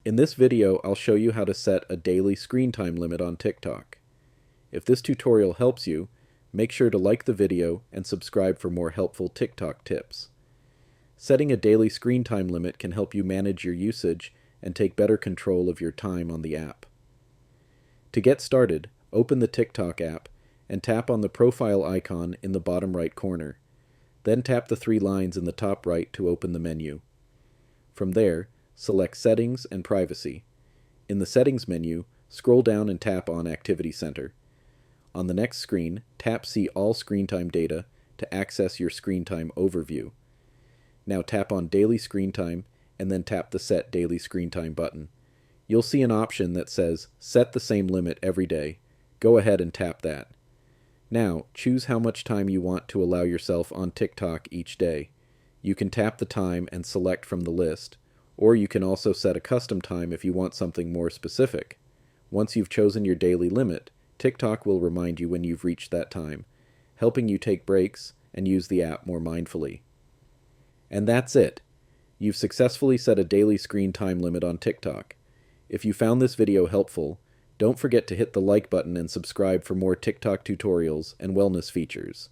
In this video, I'll show you how to set a daily screen time limit on TikTok. If this tutorial helps you, make sure to like the video and subscribe for more helpful TikTok tips. Setting a daily screen time limit can help you manage your usage and take better control of your time on the app. To get started, open the TikTok app and tap on the profile icon in the bottom right corner. Then tap the three lines in the top right to open the menu. From there, select Settings and Privacy. In the Settings menu, scroll down and tap on Activity Center. On the next screen, tap See All Screen Time Data to access your screen time overview. Now tap on Daily Screen Time and then tap the Set Daily Screen Time button. You'll see an option that says Set the same limit every day. Go ahead and tap that. Now, choose how much time you want to allow yourself on TikTok each day. You can tap the time and select from the list, or you can also set a custom time if you want something more specific. Once you've chosen your daily limit, TikTok will remind you when you've reached that time, helping you take breaks and use the app more mindfully. And that's it. You've successfully set a daily screen time limit on TikTok. If you found this video helpful, don't forget to hit the like button and subscribe for more TikTok tutorials and wellness features.